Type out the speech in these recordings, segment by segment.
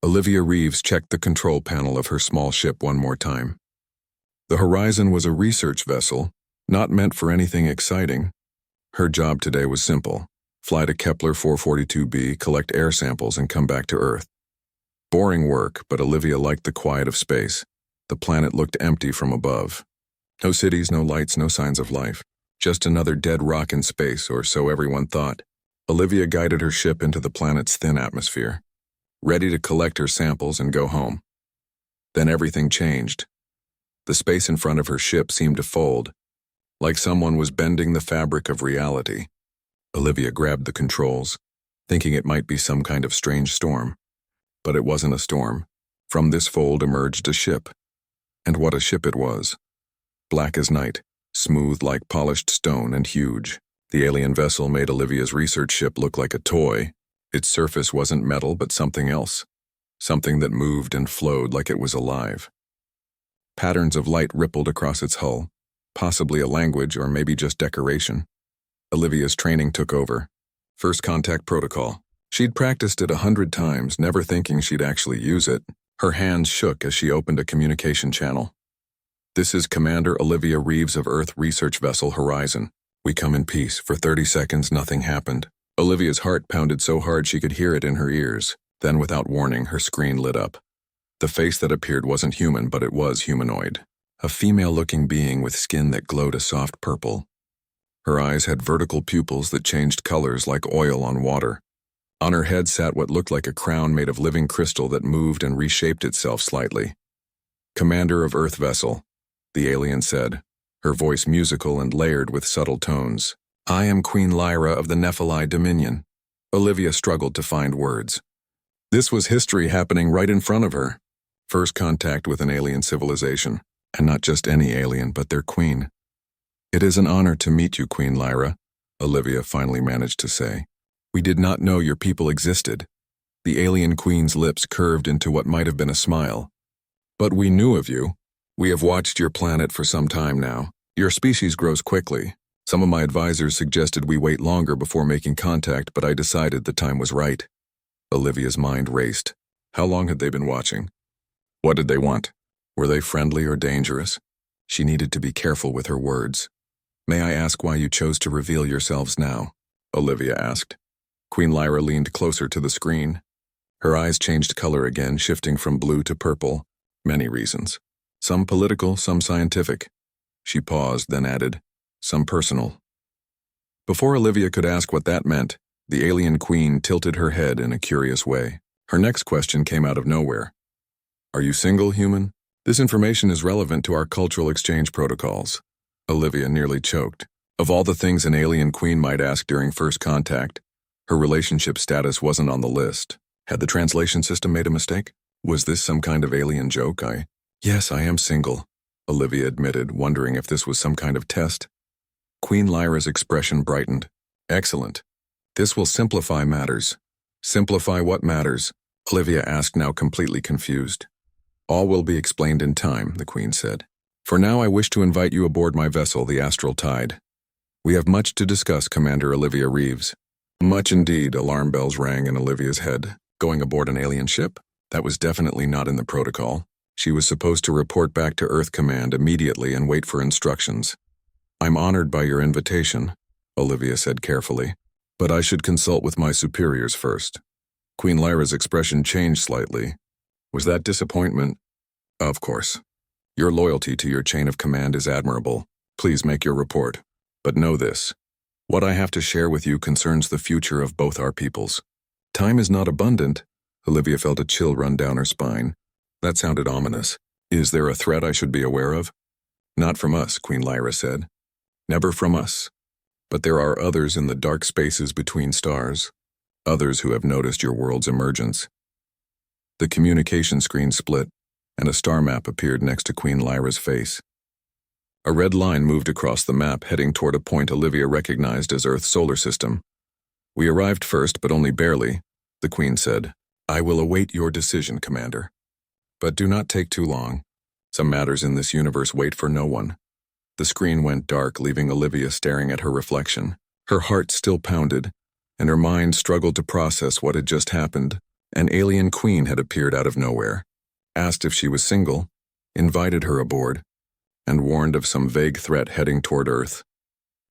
Olivia Reeves checked the control panel of her small ship one more time. The Horizon was a research vessel, not meant for anything exciting. Her job today was simple: fly to Kepler 442b, collect air samples, and come back to Earth. Boring work, but Olivia liked the quiet of space. The planet looked empty from above. No cities, no lights, no signs of life. Just another dead rock in space, or so everyone thought. Olivia guided her ship into the planet's thin atmosphere, ready to collect her samples and go home. Then everything changed. The space in front of her ship seemed to fold, like someone was bending the fabric of reality. Olivia grabbed the controls, thinking it might be some kind of strange storm. But it wasn't a storm. From this fold emerged a ship. And what a ship it was. Black as night, smooth like polished stone, and huge. The alien vessel made Olivia's research ship look like a toy. Its surface wasn't metal, but something else. Something that moved and flowed like it was alive. Patterns of light rippled across its hull, possibly a language or maybe just decoration. Olivia's training took over. First contact protocol. She'd practiced it 100 times, never thinking she'd actually use it. Her hands shook as she opened a communication channel. "This is Commander Olivia Reeves of Earth Research Vessel Horizon. We come in peace." For 30 seconds, nothing happened. Olivia's heart pounded so hard she could hear it in her ears. Then, without warning, her screen lit up. The face that appeared wasn't human, but it was humanoid. A female-looking being with skin that glowed a soft purple. Her eyes had vertical pupils that changed colors like oil on water. On her head sat what looked like a crown made of living crystal that moved and reshaped itself slightly. "Commander of Earth Vessel," the alien said, her voice musical and layered with subtle tones. "I am Queen Lyra of the Nephilim Dominion." Olivia struggled to find words. This was history happening right in front of her. First contact with an alien civilization, and not just any alien, but their queen. "It is an honor to meet you, Queen Lyra," Olivia finally managed to say. "We did not know your people existed." The alien queen's lips curved into what might have been a smile. "But we knew of you. We have watched your planet for some time now. Your species grows quickly. Some of my advisors suggested we wait longer before making contact, but I decided the time was right." Olivia's mind raced. How long had they been watching? What did they want? Were they friendly or dangerous? She needed to be careful with her words. "May I ask why you chose to reveal yourselves now?" Olivia asked. Queen Lyra leaned closer to the screen. Her eyes changed color again, shifting from blue to purple. "Many reasons. Some political, some scientific." She paused, then added, "Some personal." Before Olivia could ask what that meant, the alien queen tilted her head in a curious way. Her next question came out of nowhere. "Are you single, human? This information is relevant to our cultural exchange protocols." Olivia nearly choked. Of all the things an alien queen might ask during first contact, her relationship status wasn't on the list. Had the translation system made a mistake? Was this some kind of alien joke? "Yes, I am single," Olivia admitted, wondering if this was some kind of test. Queen Lyra's expression brightened. "Excellent. This will simplify matters." "Simplify what matters?" Olivia asked, now completely confused. "All will be explained in time," the queen said. "For now, I wish to invite you aboard my vessel, the Astral Tide. We have much to discuss, Commander Olivia Reeves." Much indeed, alarm bells rang in Olivia's head. Going aboard an alien ship? That was definitely not in the protocol. She was supposed to report back to Earth Command immediately and wait for instructions. "I'm honored by your invitation," Olivia said carefully, "but I should consult with my superiors first." Queen Lyra's expression changed slightly. Was that disappointment? "Of course. Your loyalty to your chain of command is admirable. Please make your report. But know this. What I have to share with you concerns the future of both our peoples." "Time is not abundant." Olivia felt a chill run down her spine. That sounded ominous. "Is there a threat I should be aware of?" "Not from us," Queen Lyra said. "Never from us. But there are others in the dark spaces between stars. Others who have noticed your world's emergence." The communication screen split, and a star map appeared next to Queen Lyra's face. A red line moved across the map, heading toward a point Olivia recognized as Earth's solar system. "We arrived first, but only barely," the Queen said. "I will await your decision, Commander. But do not take too long. Some matters in this universe wait for no one." The screen went dark, leaving Olivia staring at her reflection. Her heart still pounded, and her mind struggled to process what had just happened An alien queen had appeared out of nowhere, asked if she was single, invited her aboard, and warned of some vague threat heading toward Earth.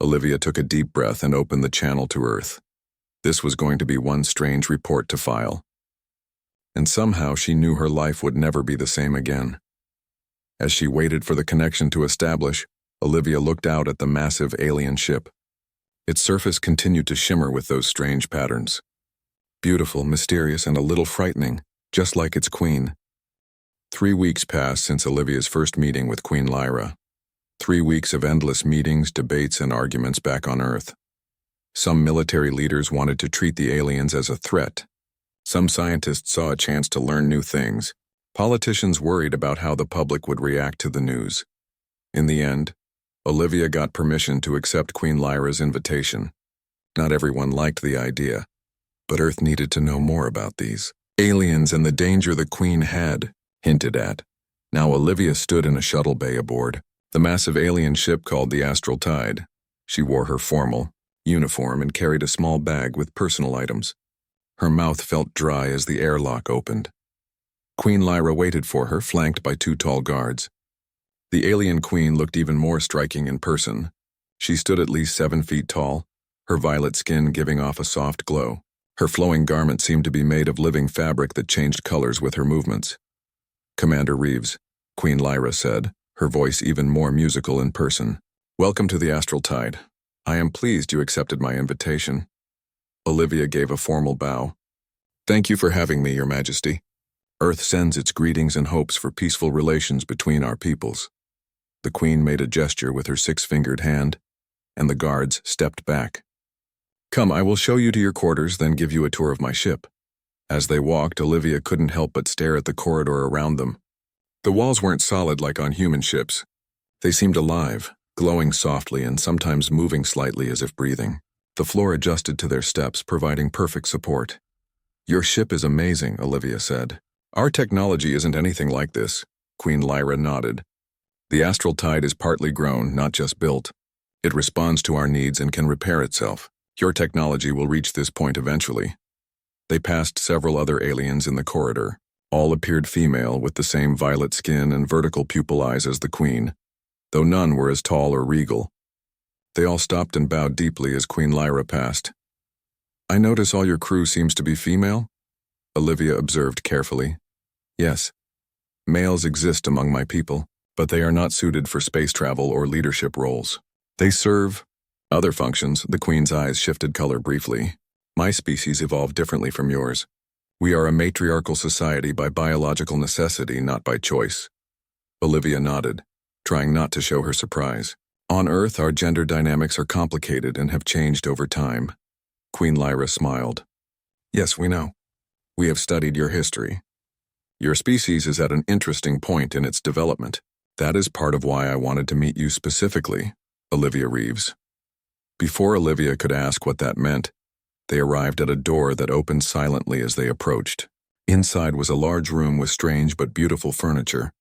Olivia took a deep breath and opened the channel to Earth. This was going to be one strange report to file. And somehow she knew her life would never be the same again. As she waited for the connection to establish, Olivia looked out at the massive alien ship. Its surface continued to shimmer with those strange patterns. Beautiful, mysterious, and a little frightening, just like its queen. 3 weeks passed since Olivia's first meeting with Queen Lyra. 3 weeks of endless meetings, debates, and arguments back on Earth. Some military leaders wanted to treat the aliens as a threat. Some scientists saw a chance to learn new things. Politicians worried about how the public would react to the news. In the end, Olivia got permission to accept Queen Lyra's invitation. Not everyone liked the idea, but Earth needed to know more about these aliens and the danger the Queen had hinted at. Now Olivia stood in a shuttle bay aboard the massive alien ship called the Astral Tide. She wore her formal uniform and carried a small bag with personal items. Her mouth felt dry as the airlock opened. Queen Lyra waited for her, flanked by 2 tall guards. The alien queen looked even more striking in person. She stood at least 7 feet tall, her violet skin giving off a soft glow. Her flowing garment seemed to be made of living fabric that changed colors with her movements. "Commander Reeves," Queen Lyra said, her voice even more musical in person. "Welcome to the Astral Tide. I am pleased you accepted my invitation." Olivia gave a formal bow. "Thank you for having me, Your Majesty. Earth sends its greetings and hopes for peaceful relations between our peoples." The Queen made a gesture with her 6-fingered hand, and the guards stepped back. "Come, I will show you to your quarters, then give you a tour of my ship." As they walked, Olivia couldn't help but stare at the corridor around them. The walls weren't solid like on human ships. They seemed alive, glowing softly and sometimes moving slightly as if breathing. The floor adjusted to their steps, providing perfect support. "Your ship is amazing," Olivia said. "Our technology isn't anything like this." Queen Lyra nodded. "The Astral Tide is partly grown, not just built. It responds to our needs and can repair itself. Your technology will reach this point eventually." They passed several other aliens in the corridor. All appeared female, with the same violet skin and vertical pupil eyes as the Queen, though none were as tall or regal. They all stopped and bowed deeply as Queen Lyra passed. "I notice all your crew seems to be female?" Olivia observed carefully. "Yes. Males exist among my people, but they are not suited for space travel or leadership roles. They serve other functions." The Queen's eyes shifted color briefly. "My species evolved differently from yours. We are a matriarchal society by biological necessity, not by choice." Olivia nodded, trying not to show her surprise. "On Earth, our gender dynamics are complicated and have changed over time." Queen Lyra smiled. "Yes, we know. We have studied your history. Your species is at an interesting point in its development. That is part of why I wanted to meet you specifically, Olivia Reeves." Before Olivia could ask what that meant, they arrived at a door that opened silently as they approached. Inside was a large room with strange but beautiful furniture.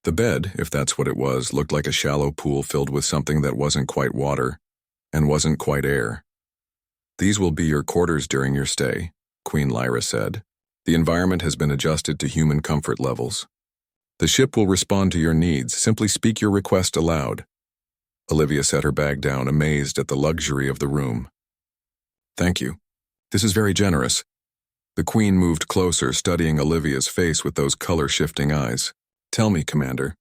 The bed, if that's what it was, looked like a shallow pool filled with something that wasn't quite water and wasn't quite air. "These will be your quarters during your stay," Queen Lyra said. "The environment has been adjusted to human comfort levels. The ship will respond to your needs. Simply speak your request aloud." Olivia set her bag down, amazed at the luxury of the room. "Thank you. This is very generous." The Queen moved closer, studying Olivia's face with those color-shifting eyes. "Tell me, Commander,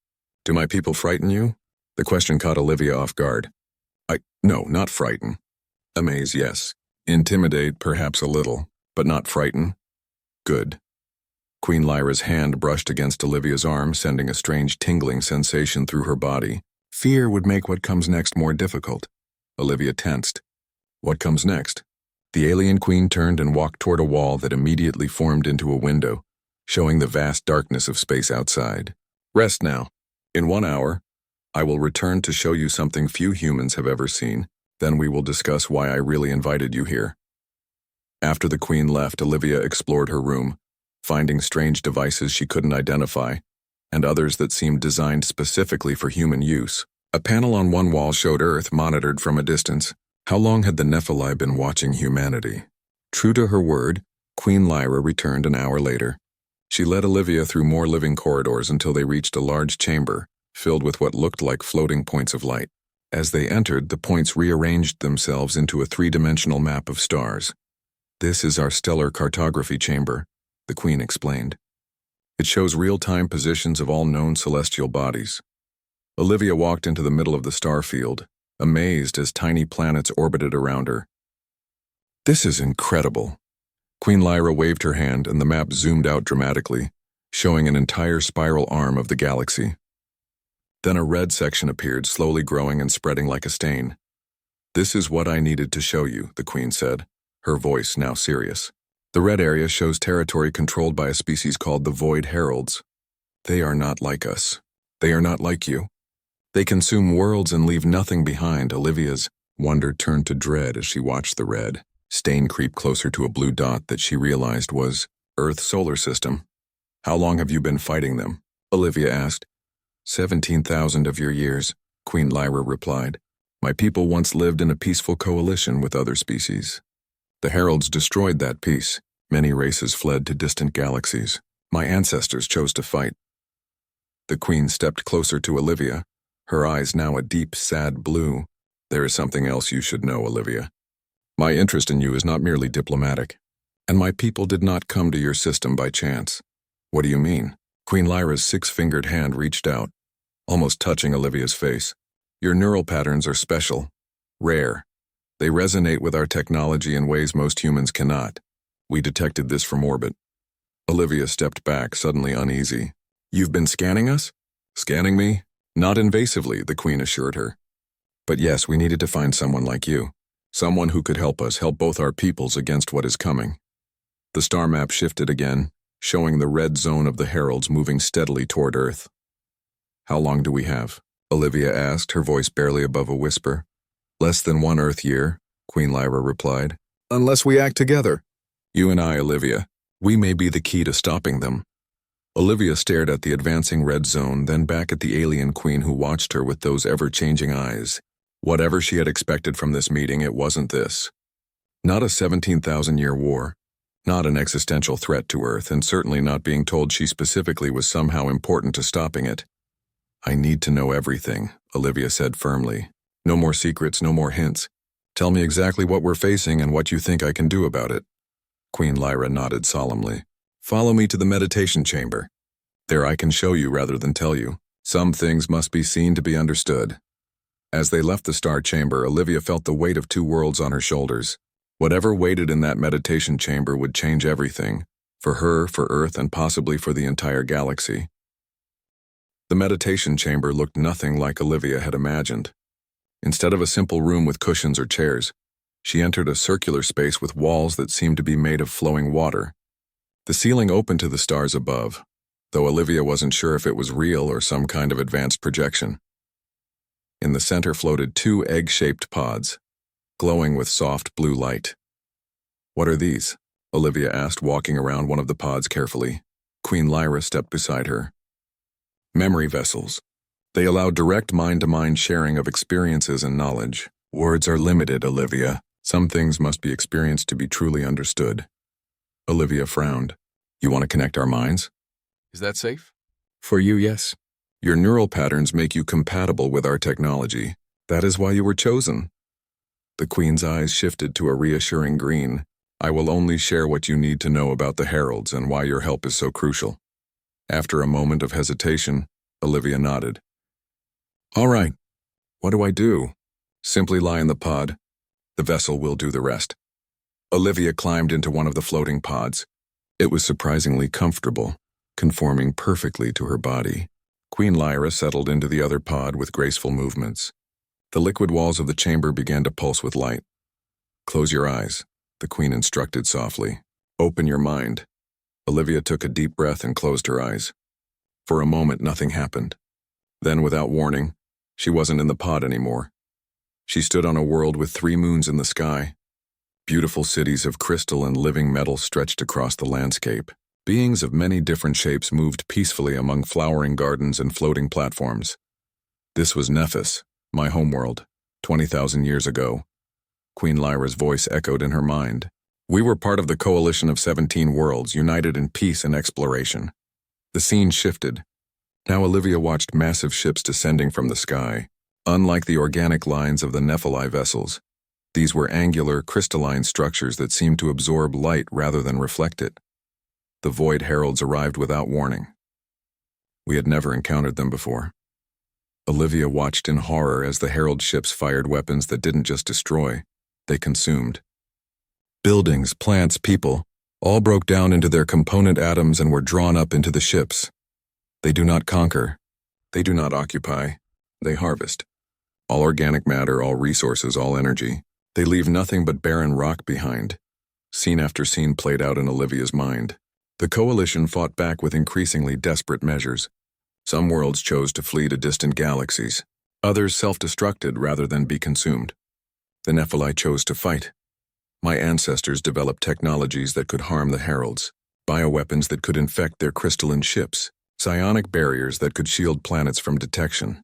do my people frighten you?" The question caught Olivia off guard. No, not frighten. Amaze, yes. Intimidate, perhaps a little, but not frighten." "Good." Queen Lyra's hand brushed against Olivia's arm, sending a strange tingling sensation through her body. "Fear would make what comes next more difficult." Olivia tensed. "What comes next?" The alien queen turned and walked toward a wall that immediately formed into a window, showing the vast darkness of space outside. "Rest now. In 1 hour, I will return to show you something few humans have ever seen. Then we will discuss why I really invited you here." After the Queen left, Olivia explored her room, finding strange devices she couldn't identify, and others that seemed designed specifically for human use. A panel on one wall showed Earth monitored from a distance. How long had the Nephilim been watching humanity? True to her word, Queen Lyra returned an hour later. She led Olivia through more living corridors until they reached a large chamber, filled with what looked like floating points of light. As they entered, the points rearranged themselves into a three-dimensional map of stars. "This is our stellar cartography chamber," the Queen explained. "It shows real-time positions of all known celestial bodies." Olivia walked into the middle of the star field, amazed as tiny planets orbited around her. "This is incredible." Queen Lyra waved her hand and the map zoomed out dramatically, showing an entire spiral arm of the galaxy. Then a red section appeared, slowly growing and spreading like a stain. "This is what I needed to show you," the Queen said, her voice now serious. "The red area shows territory controlled by a species called the Void Heralds. They are not like us. They are not like you. They consume worlds and leave nothing behind." Olivia's wonder turned to dread as she watched the red stain creep closer to a blue dot that she realized was Earth's solar system. "How long have you been fighting them?" Olivia asked. 17,000 of your years," Queen Lyra replied. "My people once lived in a peaceful coalition with other species. The Heralds destroyed that peace. Many races fled to distant galaxies. My ancestors chose to fight." The Queen stepped closer to Olivia, her eyes now a deep, sad blue. "There is something else you should know, Olivia. My interest in you is not merely diplomatic, and my people did not come to your system by chance." "What do you mean?" Queen Lyra's six-fingered hand reached out, almost touching Olivia's face. "Your neural patterns are special, rare. They resonate with our technology in ways most humans cannot. We detected this from orbit." Olivia stepped back, suddenly uneasy. "You've been scanning us?" "Scanning me? Not invasively," the Queen assured her. "But yes, we needed to find someone like you. Someone who could help us, help both our peoples against what is coming." The star map shifted again, showing the red zone of the Heralds moving steadily toward Earth. "How long do we have?" Olivia asked, her voice barely above a whisper. "Less than 1 Earth year," Queen Lyra replied. "Unless we act together. You and I, Olivia. We may be the key to stopping them." Olivia stared at the advancing red zone, then back at the alien queen who watched her with those ever-changing eyes. Whatever she had expected from this meeting, it wasn't this. Not a 17,000-year war. Not an existential threat to Earth, and certainly not being told she specifically was somehow important to stopping it. "I need to know everything," Olivia said firmly. "No more secrets, no more hints. Tell me exactly what we're facing and what you think I can do about it." Queen Lyra nodded solemnly. "Follow me to the meditation chamber. There I can show you rather than tell you. Some things must be seen to be understood." As they left the star chamber, Olivia felt the weight of 2 worlds on her shoulders. Whatever waited in that meditation chamber would change everything, for her, for Earth, and possibly for the entire galaxy. The meditation chamber looked nothing like Olivia had imagined. Instead of a simple room with cushions or chairs, she entered a circular space with walls that seemed to be made of flowing water. The ceiling opened to the stars above, though Olivia wasn't sure if it was real or some kind of advanced projection. In the center floated 2 egg-shaped pods, glowing with soft blue light. "What are these?" Olivia asked, walking around one of the pods carefully. Queen Lyra stepped beside her. "Memory vessels. They allow direct mind-to-mind sharing of experiences and knowledge. Words are limited, Olivia. Some things must be experienced to be truly understood." Olivia frowned. "You want to connect our minds?" "Is that safe?" "For you, yes. Your neural patterns make you compatible with our technology. That is why you were chosen." The Queen's eyes shifted to a reassuring green. "I will only share what you need to know about the Heralds and why your help is so crucial." After a moment of hesitation, Olivia nodded. "All right. What do I do?" "Simply lie in the pod. The vessel will do the rest." Olivia climbed into one of the floating pods. It was surprisingly comfortable, conforming perfectly to her body. Queen Lyra settled into the other pod with graceful movements. The liquid walls of the chamber began to pulse with light. "Close your eyes," the Queen instructed softly. "Open your mind." Olivia took a deep breath and closed her eyes. For a moment, nothing happened. Then, without warning, she wasn't in the pod anymore. She stood on a world with 3 moons in the sky. Beautiful cities of crystal and living metal stretched across the landscape. Beings of many different shapes moved peacefully among flowering gardens and floating platforms. This was Nephis, my homeworld, 20,000 years ago. Queen Lyra's voice echoed in her mind. We were part of the coalition of 17 worlds united in peace and exploration. The scene shifted. Now Olivia watched massive ships descending from the sky. Unlike the organic lines of the Nephilim vessels, these were angular, crystalline structures that seemed to absorb light rather than reflect it. The Void Heralds arrived without warning. We had never encountered them before. Olivia watched in horror as the Herald ships fired weapons that didn't just destroy, they consumed. Buildings, plants, people, all broke down into their component atoms and were drawn up into the ships. They do not conquer. They do not occupy. They harvest. All organic matter, all resources, all energy. They leave nothing but barren rock behind. Scene after scene played out in Olivia's mind. The coalition fought back with increasingly desperate measures. Some worlds chose to flee to distant galaxies. Others self-destructed rather than be consumed. The Nephilim chose to fight. My ancestors developed technologies that could harm the Heralds, bioweapons that could infect their crystalline ships, psionic barriers that could shield planets from detection.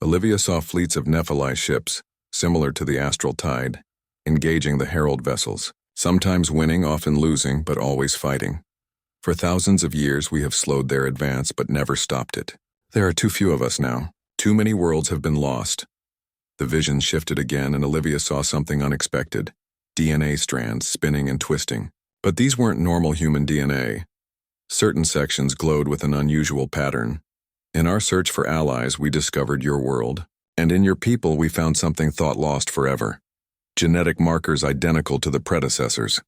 Olivia saw fleets of Nephilim ships, similar to the astral tide, engaging the Herald vessels, sometimes winning, often losing, but always fighting. For thousands of years we have slowed their advance but never stopped it. There are too few of us now. Too many worlds have been lost. The vision shifted again and Olivia saw something unexpected. DNA strands spinning and twisting. But these weren't normal human DNA. Certain sections glowed with an unusual pattern. In our search for allies, we discovered your world. And in your people, we found something thought lost forever. Genetic markers identical to the predecessors.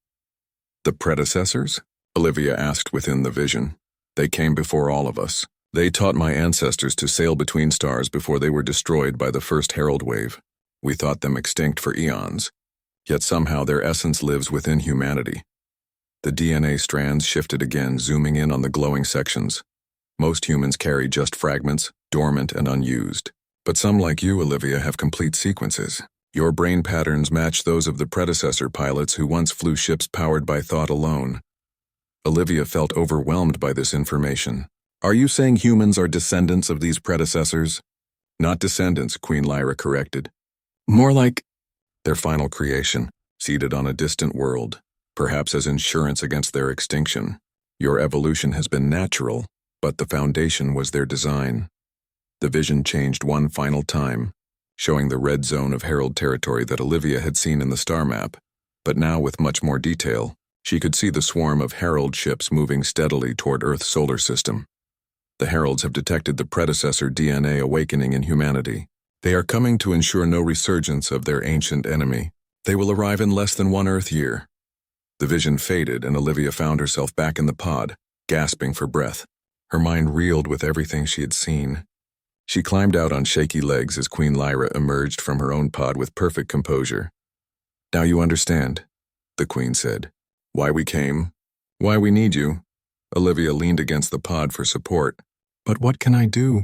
The predecessors? Olivia asked within the vision. They came before all of us. They taught my ancestors to sail between stars before they were destroyed by the first Herald wave. We thought them extinct for eons. Yet somehow their essence lives within humanity. The DNA strands shifted again, zooming in on the glowing sections. Most humans carry just fragments, dormant and unused. But some like you, Olivia, have complete sequences. Your brain patterns match those of the predecessor pilots who once flew ships powered by thought alone. Olivia felt overwhelmed by this information. Are you saying humans are descendants of these predecessors? Not descendants, Queen Lyra corrected. More like their final creation, seated on a distant world, perhaps as insurance against their extinction. Your evolution has been natural, but the foundation was their design. The vision changed one final time, showing the red zone of Herald territory that Olivia had seen in the star map, but now with much more detail. She could see the swarm of Herald ships moving steadily toward Earth's solar system. The Heralds have detected the predecessor DNA awakening in humanity. They are coming to ensure no resurgence of their ancient enemy. They will arrive in less than 1 Earth year. The vision faded and Olivia found herself back in the pod, gasping for breath. Her mind reeled with everything she had seen. She climbed out on shaky legs as Queen Lyra emerged from her own pod with perfect composure. Now you understand, the Queen said. Why we came, why we need you. Olivia leaned against the pod for support. But what can I do?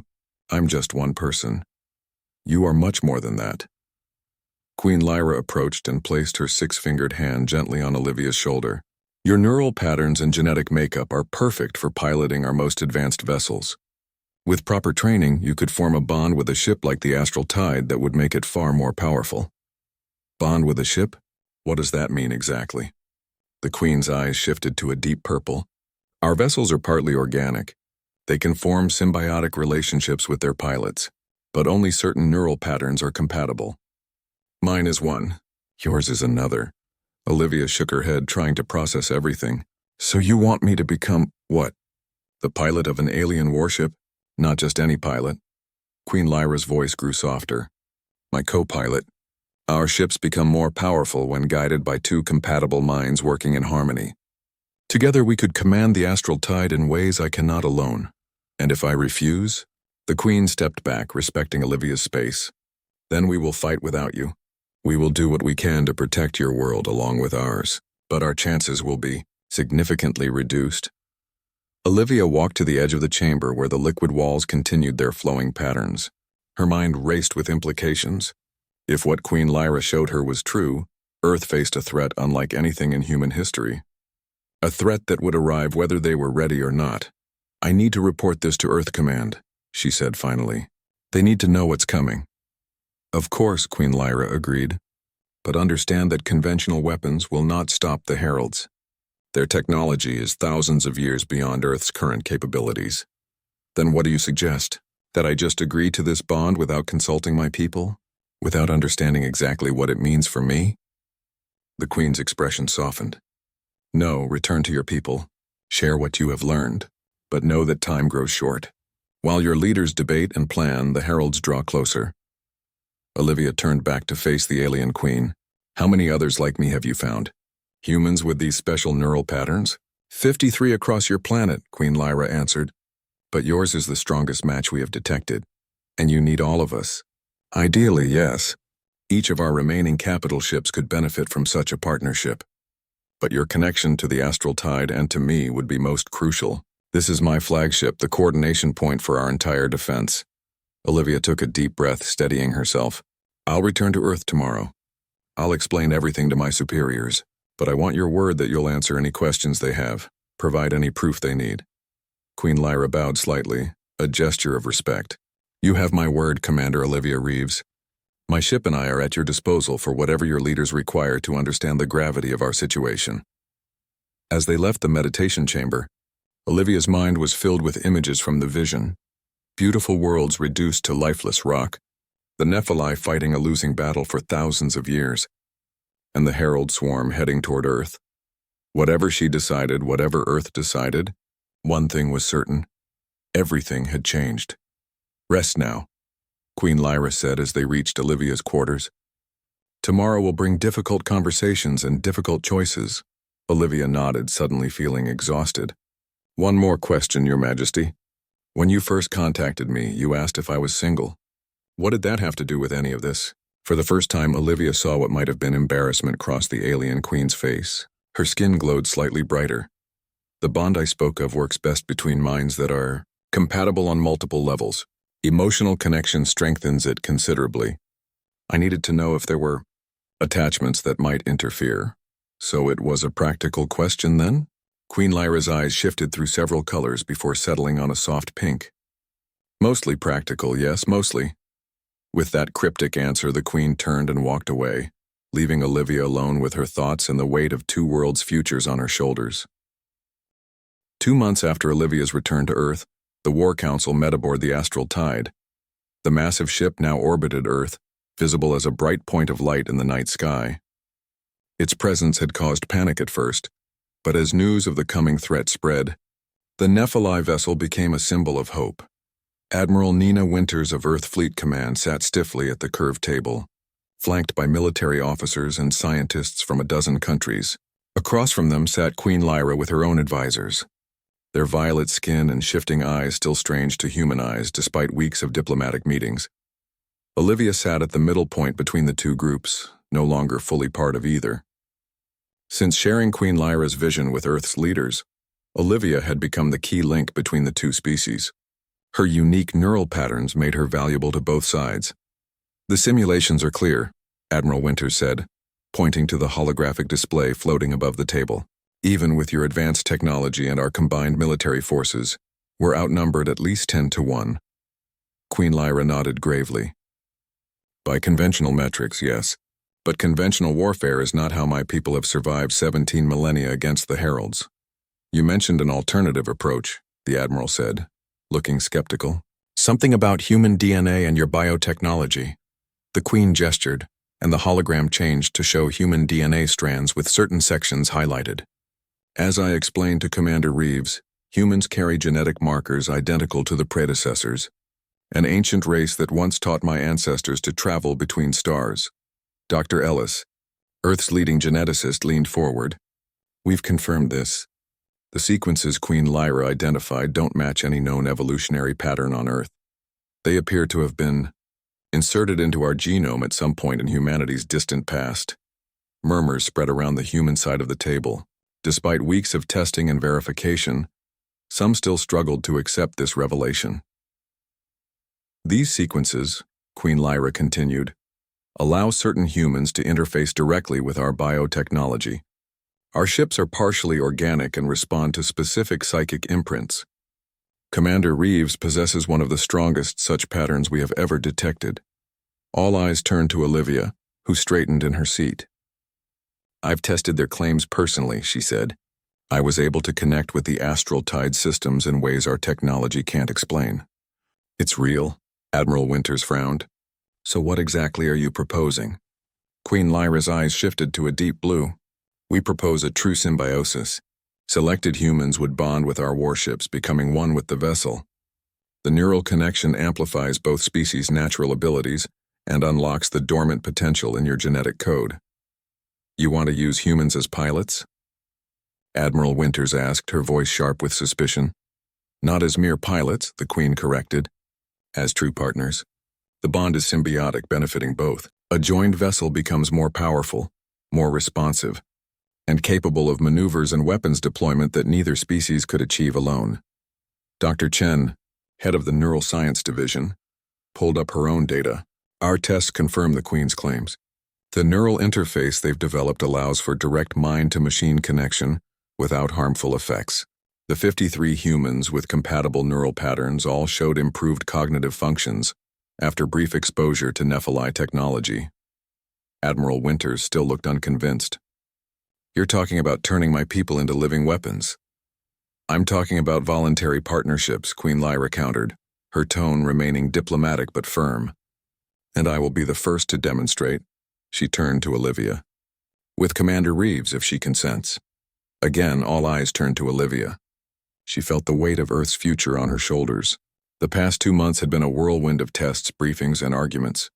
I'm just one person. You are much more than that. Queen Lyra approached and placed her 6-fingered hand gently on Olivia's shoulder. Your neural patterns and genetic makeup are perfect for piloting our most advanced vessels. With proper training, you could form a bond with a ship like the Astral Tide that would make it far more powerful. Bond with a ship? What does that mean exactly? The Queen's eyes shifted to a deep purple. Our vessels are partly organic. They can form symbiotic relationships with their pilots, but only certain neural patterns are compatible. Mine is one. Yours is another. Olivia shook her head, trying to process everything. So you want me to become, what? The pilot of an alien warship? Not just any pilot. Queen Lyra's voice grew softer. My co-pilot. Our ships become more powerful when guided by 2 compatible minds working in harmony. Together we could command the astral tide in ways I cannot alone. And if I refuse? The Queen stepped back, respecting Olivia's space. Then we will fight without you. We will do what we can to protect your world along with ours, but our chances will be significantly reduced. Olivia walked to the edge of the chamber where the liquid walls continued their flowing patterns. Her mind raced with implications. If what Queen Lyra showed her was true, Earth faced a threat unlike anything in human history. A threat that would arrive whether they were ready or not. I need to report this to Earth Command, she said finally. They need to know what's coming. Of course, Queen Lyra agreed. but understand that conventional weapons will not stop the Heralds. Their technology is thousands of years beyond Earth's current capabilities. Then what do you suggest? That I just agree to this bond without consulting my people? Without understanding exactly what it means for me? The Queen's expression softened. No, return to your people. Share what you have learned. But know that time grows short. While your leaders debate and plan, the Heralds draw closer. Olivia turned back to face the alien queen. How many others like me have you found? Humans with these special neural patterns? 53 across your planet, Queen Lyra answered. But yours is the strongest match we have detected. And you need all of us. Ideally, yes. Each of our remaining capital ships could benefit from such a partnership. But your connection to the astral tide and to me would be most crucial. This is my flagship, the coordination point for our entire defense. Olivia took a deep breath, steadying herself. I'll return to Earth tomorrow. I'll explain everything to my superiors, but I want your word that you'll answer any questions they have, provide any proof they need. Queen Lyra bowed slightly, a gesture of respect. You have my word, Commander Olivia Reeves. My ship and I are at your disposal for whatever your leaders require to understand the gravity of our situation. As they left the meditation chamber, Olivia's mind was filled with images from the vision. Beautiful worlds reduced to lifeless rock, the Nephilim fighting a losing battle for thousands of years, and the Herald swarm heading toward Earth. Whatever she decided, whatever Earth decided, one thing was certain. Everything had changed. Rest now, Queen Lyra said as they reached Olivia's quarters. Tomorrow will bring difficult conversations and difficult choices. Olivia nodded, suddenly feeling exhausted. One more question, Your Majesty. When you first contacted me, you asked if I was single. What did that have to do with any of this? For the first time, Olivia saw what might have been embarrassment cross the alien queen's face. Her skin glowed slightly brighter. The bond I spoke of works best between minds that are compatible on multiple levels. Emotional connection strengthens it considerably. I needed to know if there were attachments that might interfere. So it was a practical question then? Queen Lyra's eyes shifted through several colors before settling on a soft pink. Mostly practical, yes, mostly. With that cryptic answer, the Queen turned and walked away, leaving Olivia alone with her thoughts and the weight of two worlds' futures on her shoulders. 2 months after Olivia's return to Earth, the War Council met aboard the Astral Tide. The massive ship now orbited Earth, visible as a bright point of light in the night sky. Its presence had caused panic at first, but as news of the coming threat spread, the Nephilim vessel became a symbol of hope. Admiral Nina Winters of Earth Fleet Command sat stiffly at the curved table, flanked by military officers and scientists from a dozen countries. Across from them sat Queen Lyra with her own advisors, their violet skin and shifting eyes still strange to human eyes despite weeks of diplomatic meetings. Olivia sat at the middle point between the two groups, no longer fully part of either. Since sharing Queen Lyra's vision with Earth's leaders, Olivia had become the key link between the two species. Her unique neural patterns made her valuable to both sides. The simulations are clear, Admiral Winters said, pointing to the holographic display floating above the table. Even with your advanced technology and our combined military forces, we're outnumbered at least 10 to 1. Queen Lyra nodded gravely. By conventional metrics, yes. But conventional warfare is not how my people have survived 17 millennia against the Heralds. You mentioned an alternative approach, the Admiral said, looking skeptical. Something about human DNA and your biotechnology. The Queen gestured, and the hologram changed to show human DNA strands with certain sections highlighted. As I explained to Commander Reeves, humans carry genetic markers identical to the predecessors, an ancient race that once taught my ancestors to travel between stars. Dr. Ellis, Earth's leading geneticist, leaned forward. We've confirmed this. The sequences Queen Lyra identified don't match any known evolutionary pattern on Earth. They appear to have been inserted into our genome at some point in humanity's distant past. Murmurs spread around the human side of the table. Despite weeks of testing and verification, some still struggled to accept this revelation. These sequences, Queen Lyra continued, allow certain humans to interface directly with our biotechnology. Our ships are partially organic and respond to specific psychic imprints. Commander Reeves possesses one of the strongest such patterns we have ever detected. All eyes turned to Olivia, who straightened in her seat. "I've tested their claims personally," she said. "I was able to connect with the astral tide systems in ways our technology can't explain." "It's real?" Admiral Winters frowned. "So what exactly are you proposing?" Queen Lyra's eyes shifted to a deep blue. "We propose a true symbiosis. Selected humans would bond with our warships, becoming one with the vessel. The neural connection amplifies both species' natural abilities and unlocks the dormant potential in your genetic code." "You want to use humans as pilots?" Admiral Winters asked, her voice sharp with suspicion. "Not as mere pilots," the Queen corrected. "As true partners. The bond is symbiotic, benefiting both. A joined vessel becomes more powerful, more responsive, and capable of maneuvers and weapons deployment that neither species could achieve alone." Dr. Chen, head of the Neuroscience Division, pulled up her own data. "Our tests confirm the Queen's claims. The neural interface they've developed allows for direct mind-to-machine connection without harmful effects. The 53 humans with compatible neural patterns all showed improved cognitive functions after brief exposure to Nephilim technology." Admiral Winters still looked unconvinced. "You're talking about turning my people into living weapons." "I'm talking about voluntary partnerships," Queen Lyra countered, her tone remaining diplomatic but firm. "And I will be the first to demonstrate." She turned to Olivia. "With Commander Reeves, if she consents." Again, all eyes turned to Olivia. She felt the weight of Earth's future on her shoulders. The past 2 months had been a whirlwind of tests, briefings, and arguments.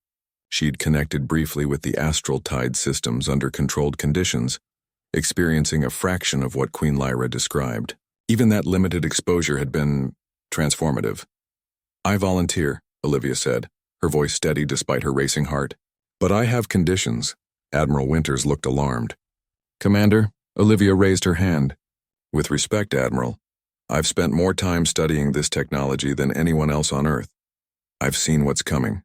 She'd connected briefly with the astral tide systems under controlled conditions, experiencing a fraction of what Queen Lyra described. Even that limited exposure had been transformative. "I volunteer," Olivia said, her voice steady despite her racing heart. "But I have conditions." Admiral Winters looked alarmed. "Commander," Olivia raised her hand. "With respect, Admiral, I've spent more time studying this technology than anyone else on Earth. I've seen what's coming.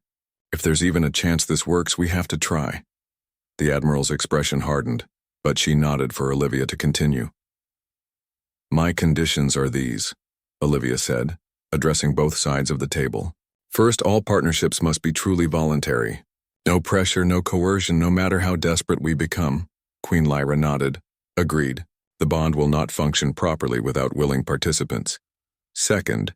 If there's even a chance this works, we have to try." The Admiral's expression hardened, but she nodded for Olivia to continue. "My conditions are these," Olivia said, addressing both sides of the table. "First, all partnerships must be truly voluntary. No pressure, no coercion, no matter how desperate we become." Queen Lyra nodded. "Agreed. The bond will not function properly without willing participants. Second,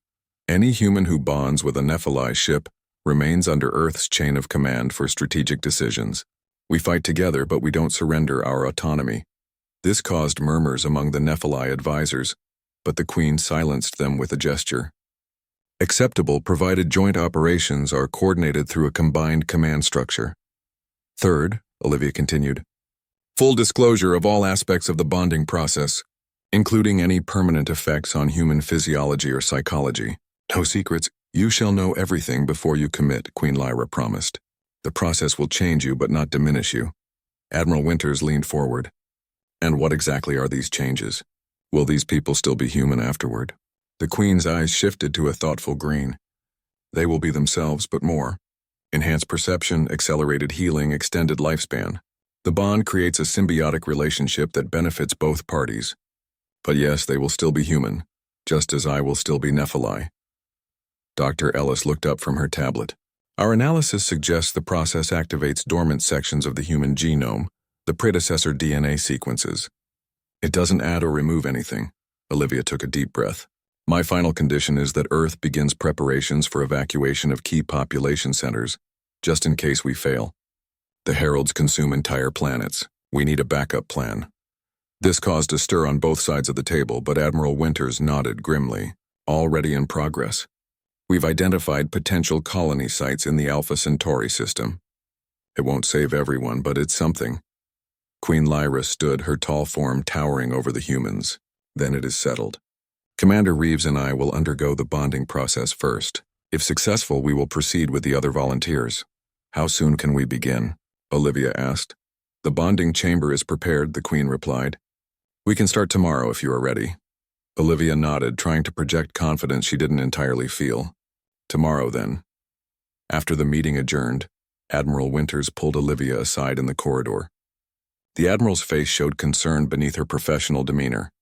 any human who bonds with a Nephilim ship remains under Earth's chain of command for strategic decisions. We fight together, but we don't surrender our autonomy." This caused murmurs among the Nephilim advisors, but the Queen silenced them with a gesture. "Acceptable provided joint operations are coordinated through a combined command structure." "Third," Olivia continued, "full disclosure of all aspects of the bonding process, including any permanent effects on human physiology or psychology. No secrets. You shall know everything before you commit," Queen Lyra promised. "The process will change you but not diminish you." Admiral Winters leaned forward. "And what exactly are these changes? Will these people still be human afterward?" The Queen's eyes shifted to a thoughtful green. "They will be themselves, but more. Enhanced perception, accelerated healing, extended lifespan. The bond creates a symbiotic relationship that benefits both parties. But yes, they will still be human, just as I will still be Nephilim." Dr. Ellis looked up from her tablet. "Our analysis suggests the process activates dormant sections of the human genome, the predecessor DNA sequences. It doesn't add or remove anything." Olivia took a deep breath. "My final condition is that Earth begins preparations for evacuation of key population centers, just in case we fail. The heralds consume entire planets. We need a backup plan." This caused a stir on both sides of the table, but Admiral Winters nodded grimly. "Already in progress. We've identified potential colony sites in the Alpha Centauri system. It won't save everyone, but it's something." Queen Lyra stood, her tall form towering over the humans. "Then it is settled. Commander Reeves and I will undergo the bonding process first. If successful, we will proceed with the other volunteers." "How soon can we begin?" Olivia asked. "The bonding chamber is prepared," the Queen replied. "We can start tomorrow if you are ready." Olivia nodded, trying to project confidence she didn't entirely feel. "Tomorrow, then." After the meeting adjourned, Admiral Winters pulled Olivia aside in the corridor. The Admiral's face showed concern beneath her professional demeanor.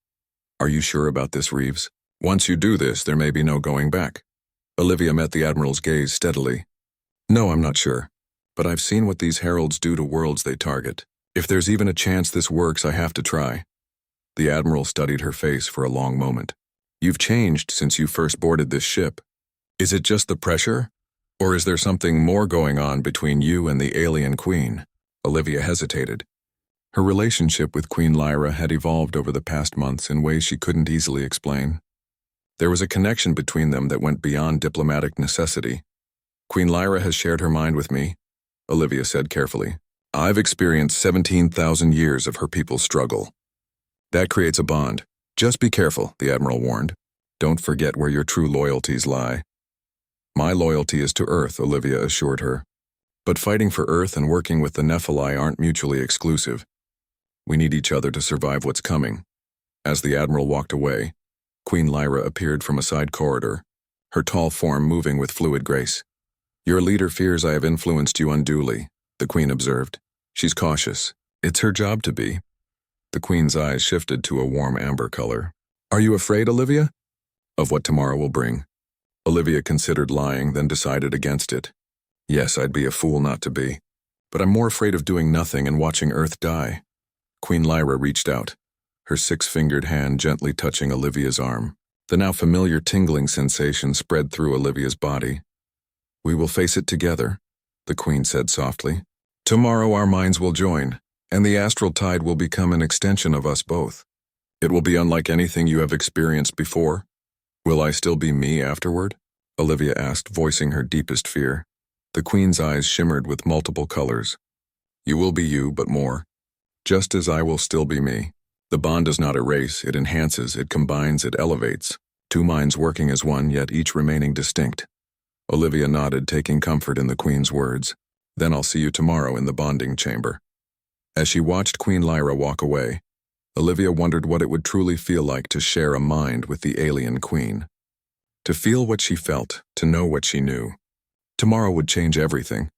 "Are you sure about this, Reeves? Once you do this, there may be no going back." Olivia met the Admiral's gaze steadily. "No, I'm not sure. but I've seen what these heralds do to worlds they target. If there's even a chance this works, I have to try." The Admiral studied her face for a long moment. "You've changed since you first boarded this ship. Is it just the pressure? Or is there something more going on between you and the alien queen?" Olivia hesitated. Her relationship with Queen Lyra had evolved over the past months in ways she couldn't easily explain. There was a connection between them that went beyond diplomatic necessity. "Queen Lyra has shared her mind with me," Olivia said carefully. "I've experienced 17,000 years of her people's struggle. That creates a bond. Just be careful," the Admiral warned. "Don't forget where your true loyalties lie." "My loyalty is to Earth," Olivia assured her. "But fighting for Earth and working with the Nephilim aren't mutually exclusive. We need each other to survive what's coming." As the Admiral walked away, Queen Lyra appeared from a side corridor, her tall form moving with fluid grace. "Your leader fears I have influenced you unduly," the Queen observed. "She's cautious. It's her job to be." The Queen's eyes shifted to a warm amber color. "Are you afraid, Olivia?" "Of what tomorrow will bring." Olivia considered lying, then decided against it. "Yes, I'd be a fool not to be. But I'm more afraid of doing nothing and watching Earth die." Queen Lyra reached out, her six-fingered hand gently touching Olivia's arm. The now familiar tingling sensation spread through Olivia's body. "We will face it together," the Queen said softly. "Tomorrow our minds will join, and the astral tide will become an extension of us both. It will be unlike anything you have experienced before." "Will I still be me afterward?" Olivia asked, voicing her deepest fear. The Queen's eyes shimmered with multiple colors. "You will be you, but more. Just as I will still be me. The bond does not erase, it enhances, it combines, it elevates. Two minds working as one, yet each remaining distinct." Olivia nodded, taking comfort in the Queen's words. "Then I'll see you tomorrow in the bonding chamber." As she watched Queen Lyra walk away, Olivia wondered what it would truly feel like to share a mind with the alien queen. To feel what she felt, to know what she knew. Tomorrow would change everything.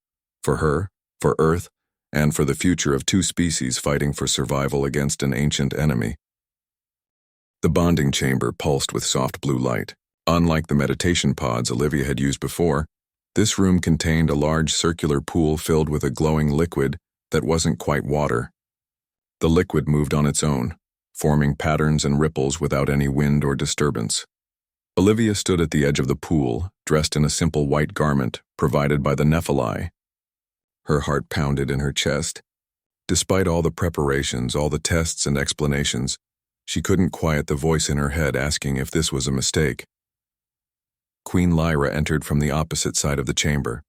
For her, for Earth, and for the future of two species fighting for survival against an ancient enemy. The bonding chamber pulsed with soft blue light. Unlike the meditation pods Olivia had used before, this room contained a large circular pool filled with a glowing liquid that wasn't quite water. The liquid moved on its own, forming patterns and ripples without any wind or disturbance. Olivia stood at the edge of the pool, dressed in a simple white garment provided by the Nephilim. Her heart pounded in her chest. Despite all the preparations, all the tests and explanations, she couldn't quiet the voice in her head asking if this was a mistake. Queen Lyra entered from the opposite side of the chamber.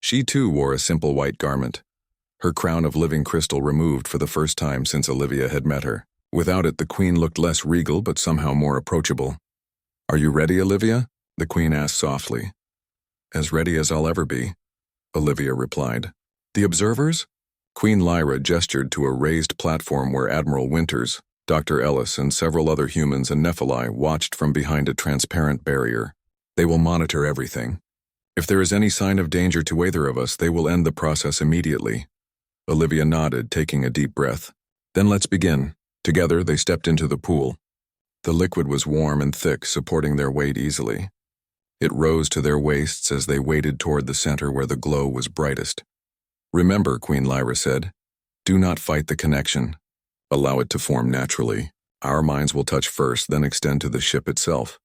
She too wore a simple white garment, her crown of living crystal removed for the first time since Olivia had met her. Without it, the Queen looked less regal but somehow more approachable. "Are you ready, Olivia?" the Queen asked softly. "As ready as I'll ever be," Olivia replied. "The observers?" Queen Lyra gestured to a raised platform where Admiral Winters, Dr. Ellis, and several other humans and Nephilim watched from behind a transparent barrier. "They will monitor everything. If there is any sign of danger to either of us, they will end the process immediately." Olivia nodded, taking a deep breath. "Then let's begin." Together, they stepped into the pool. The liquid was warm and thick, supporting their weight easily. It rose to their waists as they waded toward the center where the glow was brightest. "Remember," Queen Lyra said, "do not fight the connection. Allow it to form naturally. Our minds will touch first, then extend to the ship itself."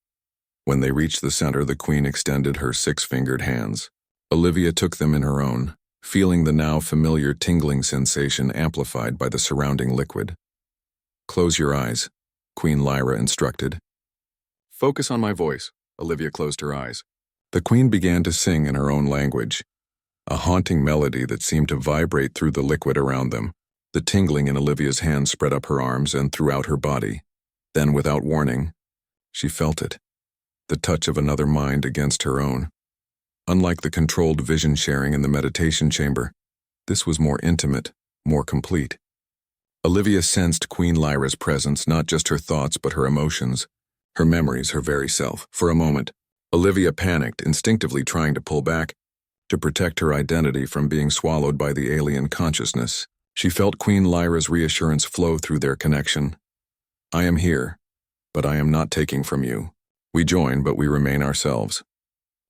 When they reached the center, the Queen extended her six-fingered hands. Olivia took them in her own, feeling the now familiar tingling sensation amplified by the surrounding liquid. "Close your eyes," Queen Lyra instructed. "Focus on my voice." Olivia closed her eyes. The Queen began to sing in her own language, a haunting melody that seemed to vibrate through the liquid around them. The tingling in Olivia's hands spread up her arms and throughout her body. Then, without warning, she felt it, the touch of another mind against her own. Unlike the controlled vision sharing in the meditation chamber, this was more intimate, more complete. Olivia sensed Queen Lyra's presence, not just her thoughts but her emotions, her memories, her very self. For a moment, Olivia panicked, instinctively trying to pull back, to protect her identity from being swallowed by the alien consciousness. She felt Queen Lyra's reassurance flow through their connection. "I am here, but I am not taking from you. We join, but we remain ourselves."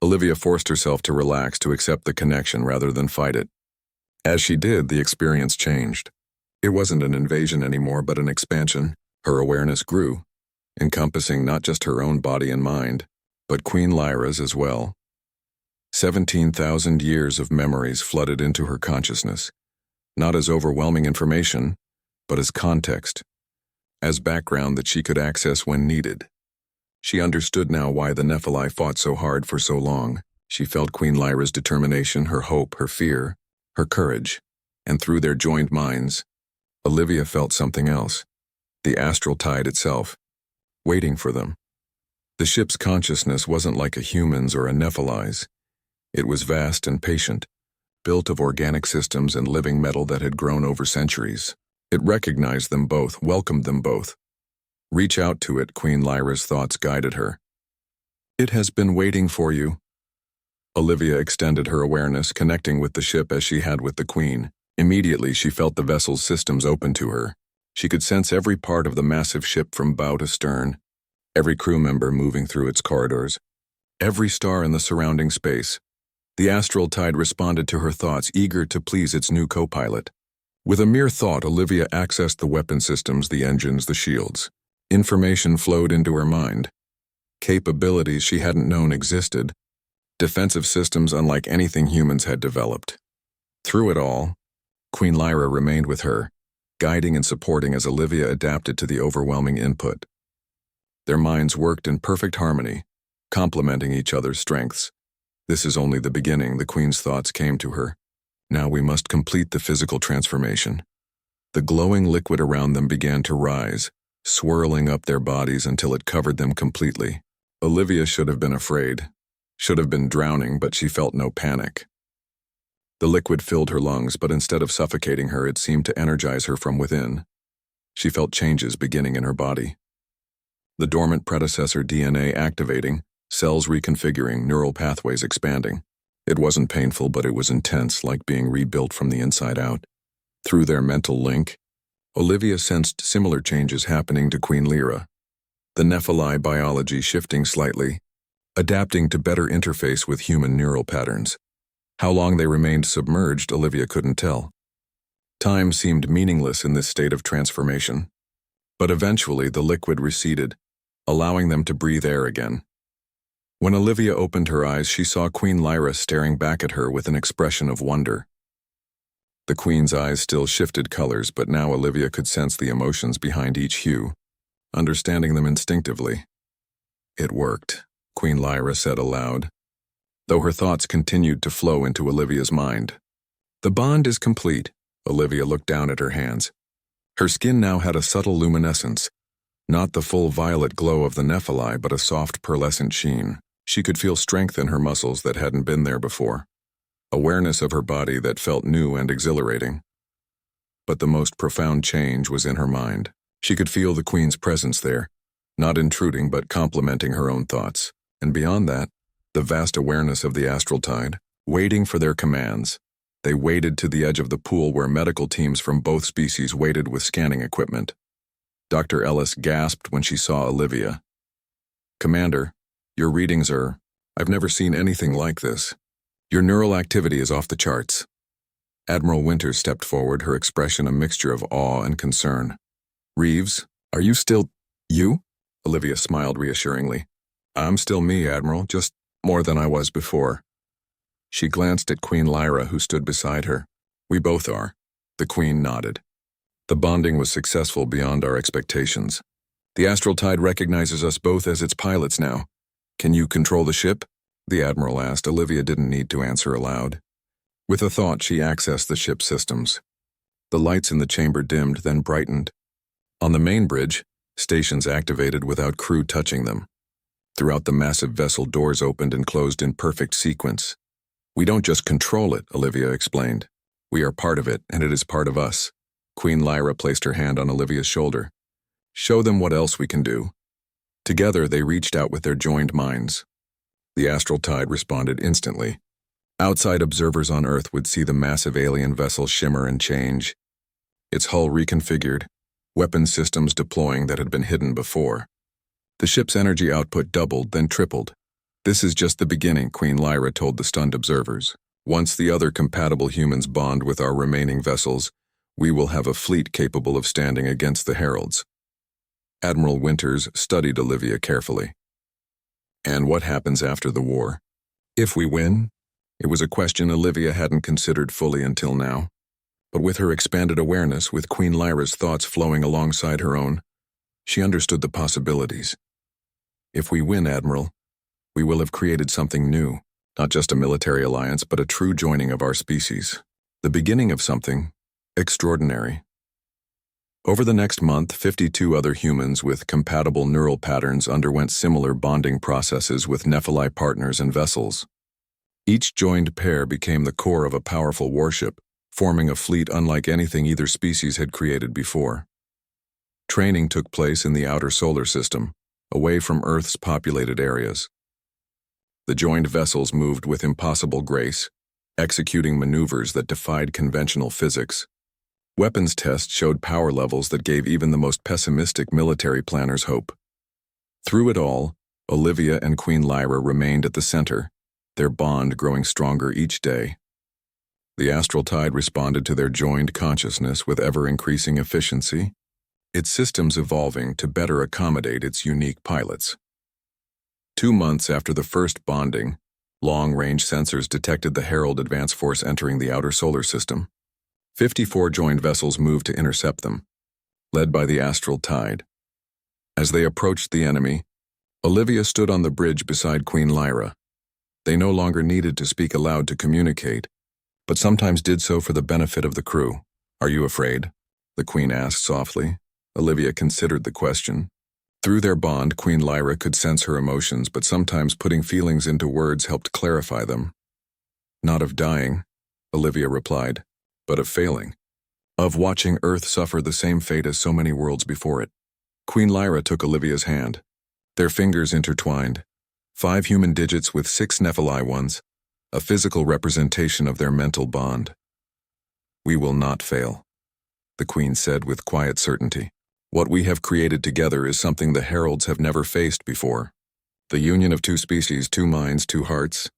Olivia forced herself to relax, to accept the connection rather than fight it. As she did, the experience changed. It wasn't an invasion anymore, but an expansion. Her awareness grew, encompassing not just her own body and mind, but Queen Lyra's as well. 17,000 years of memories flooded into her consciousness, not as overwhelming information, but as context, as background that she could access when needed. She understood now why the Nephilim fought so hard for so long. She felt Queen Lyra's determination, her hope, her fear, her courage, and through their joined minds, Olivia felt something else, the astral tide itself, waiting for them. The ship's consciousness wasn't like a human's or a Nephilim's. It was vast and patient, built of organic systems and living metal that had grown over centuries. It recognized them both, welcomed them both. Reach out to it, Queen Lyra's thoughts guided her. It has been waiting for you. Olivia extended her awareness, connecting with the ship as she had with the Queen. Immediately, she felt the vessel's systems open to her. She could sense every part of the massive ship from bow to stern, every crew member moving through its corridors, every star in the surrounding space. The astral tide responded to her thoughts, eager to please its new co-pilot. With a mere thought, Olivia accessed the weapon systems, the engines, the shields. Information flowed into her mind. Capabilities she hadn't known existed. Defensive systems unlike anything humans had developed. Through it all, Queen Lyra remained with her, guiding and supporting as Olivia adapted to the overwhelming input. Their minds worked in perfect harmony, complementing each other's strengths. This is only the beginning, the Queen's thoughts came to her. Now we must complete the physical transformation. The glowing liquid around them began to rise, swirling up their bodies until it covered them completely. Olivia should have been afraid, should have been drowning, but she felt no panic. The liquid filled her lungs, but instead of suffocating her, it seemed to energize her from within. She felt changes beginning in her body. The dormant predecessor DNA activating, cells reconfiguring, neural pathways expanding. It wasn't painful, but it was intense, like being rebuilt from the inside out. Through their mental link, Olivia sensed similar changes happening to Queen Lyra. The Nephilim biology shifting slightly, adapting to better interface with human neural patterns. How long they remained submerged, Olivia couldn't tell. Time seemed meaningless in this state of transformation. But eventually the liquid receded, allowing them to breathe air again. When Olivia opened her eyes, she saw Queen Lyra staring back at her with an expression of wonder. The Queen's eyes still shifted colors, but now Olivia could sense the emotions behind each hue, understanding them instinctively. It worked, Queen Lyra said aloud, though her thoughts continued to flow into Olivia's mind. The bond is complete. Olivia looked down at her hands. Her skin now had a subtle luminescence, not the full violet glow of the Nephilim, but a soft pearlescent sheen. She could feel strength in her muscles that hadn't been there before, awareness of her body that felt new and exhilarating. But the most profound change was in her mind. She could feel the Queen's presence there, not intruding but complementing her own thoughts. And beyond that, the vast awareness of the astral tide, waiting for their commands. They waded to the edge of the pool where medical teams from both species waited with scanning equipment. Dr. Ellis gasped when she saw Olivia. "Commander, your readings are... I've never seen anything like this. Your neural activity is off the charts." Admiral Winters stepped forward, her expression a mixture of awe and concern. "Reeves, are you still... you?" Olivia smiled reassuringly. "I'm still me, Admiral, just more than I was before." She glanced at Queen Lyra, who stood beside her. "We both are." The Queen nodded. "The bonding was successful beyond our expectations. The astral tide recognizes us both as its pilots now. Can you control the ship?" the Admiral asked. Olivia didn't need to answer aloud. With a thought, she accessed the ship's systems. The lights in the chamber dimmed, then brightened. On the main bridge, stations activated without crew touching them. Throughout the massive vessel, doors opened and closed in perfect sequence. "We don't just control it," Olivia explained. "We are part of it, and it is part of us." Queen Lyra placed her hand on Olivia's shoulder. "Show them what else we can do." Together, they reached out with their joined minds. The astral tide responded instantly. Outside observers on Earth would see the massive alien vessel shimmer and change. Its hull reconfigured, weapon systems deploying that had been hidden before. The ship's energy output doubled, then tripled. This is just the beginning, Queen Lyra told the stunned observers. Once the other compatible humans bond with our remaining vessels, we will have a fleet capable of standing against the heralds. Admiral Winters studied Olivia carefully. And what happens after the war? If we win? It was a question Olivia hadn't considered fully until now. But with her expanded awareness, with Queen Lyra's thoughts flowing alongside her own, she understood the possibilities. If we win, Admiral, we will have created something new, not just a military alliance, but a true joining of our species. The beginning of something extraordinary. Over the next month, 52 other humans with compatible neural patterns underwent similar bonding processes with Nephilim partners and vessels. Each joined pair became the core of a powerful warship, forming a fleet unlike anything either species had created before. Training took place in the outer solar system, away from Earth's populated areas. The joined vessels moved with impossible grace, executing maneuvers that defied conventional physics. Weapons tests showed power levels that gave even the most pessimistic military planners hope. Through it all, Olivia and Queen Lyra remained at the center, their bond growing stronger each day. The astral tide responded to their joined consciousness with ever-increasing efficiency, its systems evolving to better accommodate its unique pilots. 2 months after the first bonding, long-range sensors detected the Herald Advance Force entering the outer solar system. 54 joined vessels moved to intercept them, led by the astral tide. As they approached the enemy, Olivia stood on the bridge beside Queen Lyra. They no longer needed to speak aloud to communicate, but sometimes did so for the benefit of the crew. "Are you afraid?" the Queen asked softly. Olivia considered the question. Through their bond, Queen Lyra could sense her emotions, but sometimes putting feelings into words helped clarify them. "Not of dying," Olivia replied, "but of failing. Of watching Earth suffer the same fate as so many worlds before it." Queen Lyra took Olivia's hand. Their fingers intertwined. 5 human digits with 6 Nephilim ones, a physical representation of their mental bond. "We will not fail," the Queen said with quiet certainty. "What we have created together is something the Heralds have never faced before. The union of 2 species, 2 minds, 2 hearts,